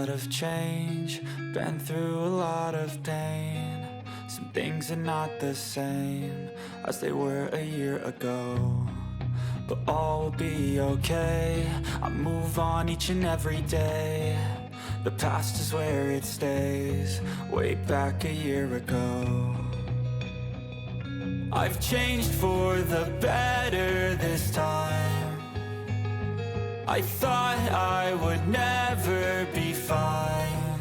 lot of change, been through a lot of pain. Some things are not the same as they were a year ago, but all will be okay. I move on each and every day. The past is where it stays, way back a year ago. I've changed for the better this time. I thought I would never be fine.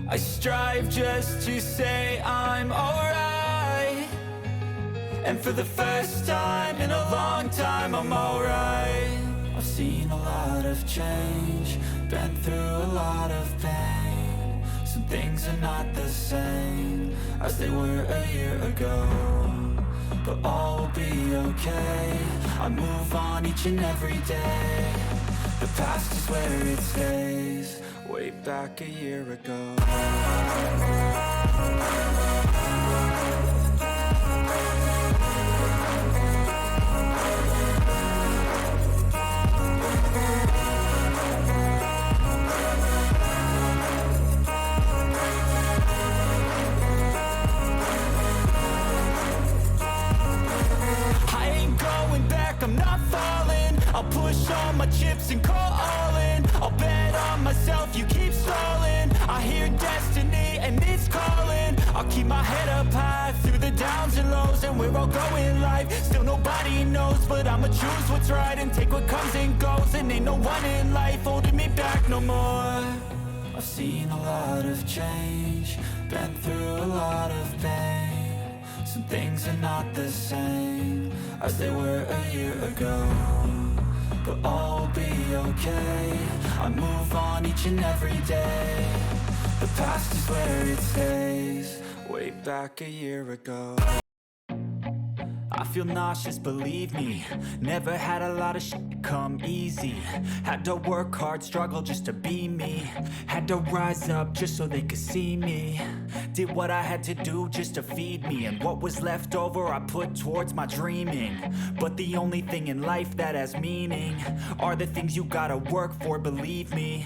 I strive just to say I'm alright, and for the first time in a long time I'm alright. I've seen a lot of change, been through a lot of pain. Some things are not the same as they were a year ago, but all will be okay. I move on each and every day. The past is where it stays, way back a year ago. I'm not falling, I'll push all my chips and call all in. I'll bet on myself, you keep stalling. I hear destiny and it's calling. I'll keep my head up high through the downs and lows, and we're all going in life. Still nobody knows, but I'ma choose what's right and take what comes and goes. And ain't no one in life holding me back no more. I've seen a lot of change, been through a lot of pain. Some things are not the same as they were a year ago, but all will be okay. I move on each and every day. The past is where it stays, way back a year ago. I feel nauseous, believe me. Never had a lot of shit come easy. Had to work hard, struggle just to be me. Had to rise up just so they could see me. Did what I had to do just to feed me, and what was left over I put towards my dreaming. But the only thing in life that has meaning are the things you gotta work for, believe me.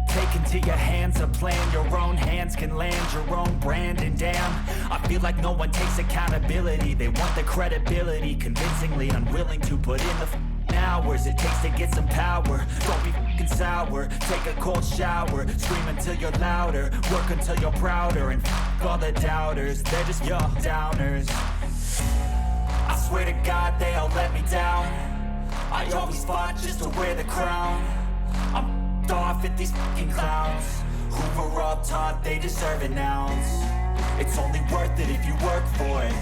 Take into your hands a plan, your own hands can land your own brand. And damn, I feel like no one takes accountability. They want the credibility, convincingly unwilling to put in the hours it takes to get some power. Don't be fucking sour, take a cold shower. Scream until you're louder, work until you're prouder. And all the doubters, they're just your downers. I swear to God they all let me down. I always fought just to wear the crown. I'm off at these fucking clowns who were all taught they deserve an ounce. It's only worth it if you work for it.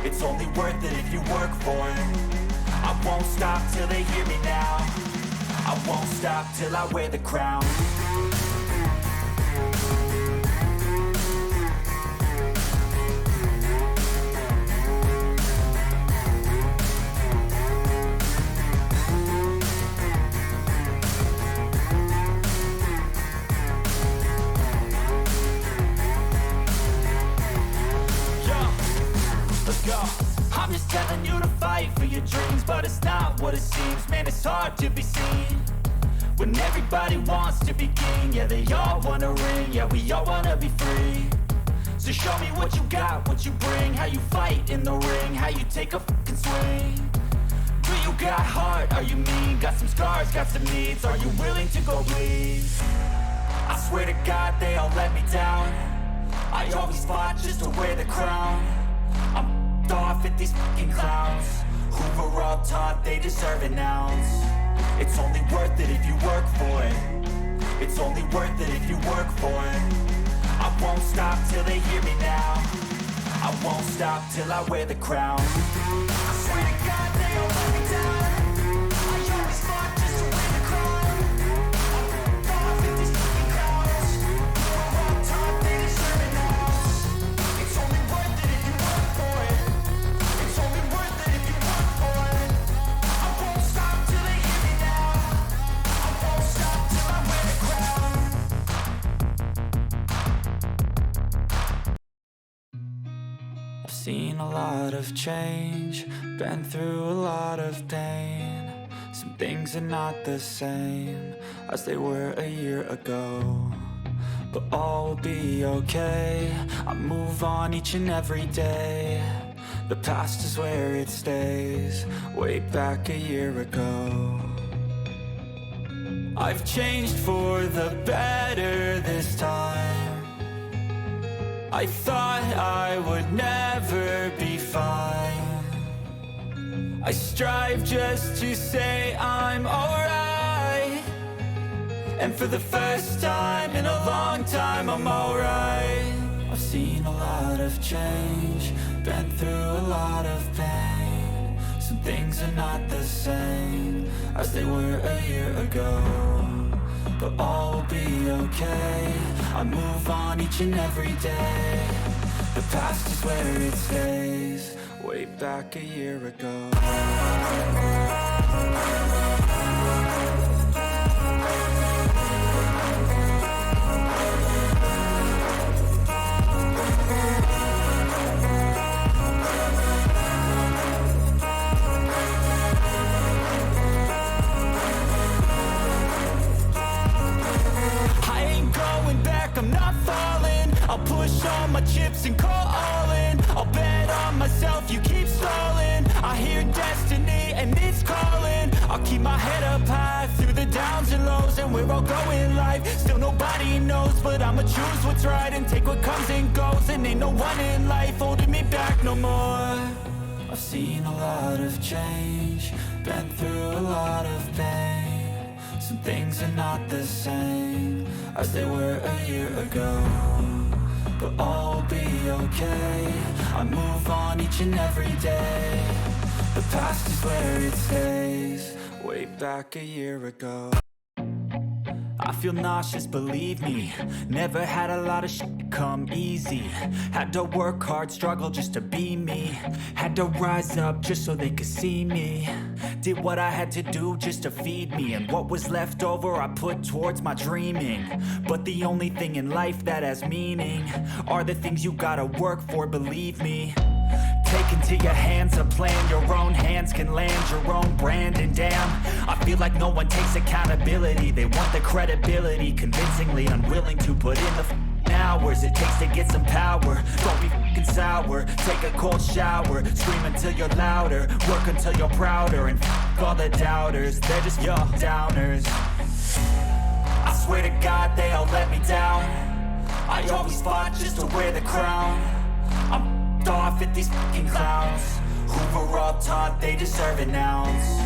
It's only worth it if you work for it. I won't stop till they hear me now. I won't stop till I wear the crown. I'm just telling you to fight for your dreams, but it's not what it seems. Man, it's hard to be seen when everybody wants to be king. Yeah, they all wanna ring, yeah, we all wanna be free. So show me what you got, what you bring, how you fight in the ring, how you take a fucking swing. Do you got heart, are you mean? Got some scars, got some needs, are you willing to go bleed? I swear to God they all let me down. I always fought just to wear the crown. I'm off at these fucking clowns who were all taught they deserve an ounce. It's only worth it if you work for it. It's only worth it if you work for it. I won't stop till they hear me now. I won't stop till I wear the crown. I swear to God they all let me down. I always fought just to wear the crown. I'm off at these fucking clowns who were all taught they deserve an ounce. It's only worth it if you work for it. It's only worth it if you work for it. I won't stop till they hear me now. I won't stop till I wear the crown. I've seen a lot of change, been through a lot of pain. Some things are not the same as they were a year ago, but all will be okay. I move on each and every day. The past is where it stays, way back a year ago. I've changed for the better this time. I thought I would never be fine. I strive just to say I'm alright, and for the first time in a long time I'm alright. I've seen a lot of change, been through a lot of pain. Some things are not the same as they were a year ago, but all will be okay. I move on each and every day. The past is where it stays, way back a year ago. I'm not falling, I'll push all my chips and call all in. I'll bet on myself, you keep stalling. I hear destiny and it's calling. I'll keep my head up high through the downs and lows, and we're all going in life. Still nobody knows, but I'ma choose what's right and take what comes and goes. And ain't no one in life holding me back no more. I've seen a lot of change, been through a lot of pain. Some things are not the same as they were a year ago, but all will be okay. I move on each and every day. The past is where it stays, way back a year ago. I feel nauseous, believe me. Never had a lot of shit come easy. Had to work hard, struggle just to be me. Had to rise up just so they could see me. Did what I had to do just to feed me, and what was left over I put towards my dreaming. But the only thing in life that has meaning are the things you gotta work for, believe me. Take into your hands a plan, your own hands can land your own brand. And damn, I feel like no one takes accountability. They want the credibility, convincingly unwilling to put in the hours it takes to get some power. Don't be f***ing sour, take a cold shower. Scream until you're louder, work until you're prouder. And f*** all the doubters, they're just your downers. I swear to God they all let me down. I always fought just to wear the crown. I'm off at these fucking clowns who were all taught they deserve an ounce.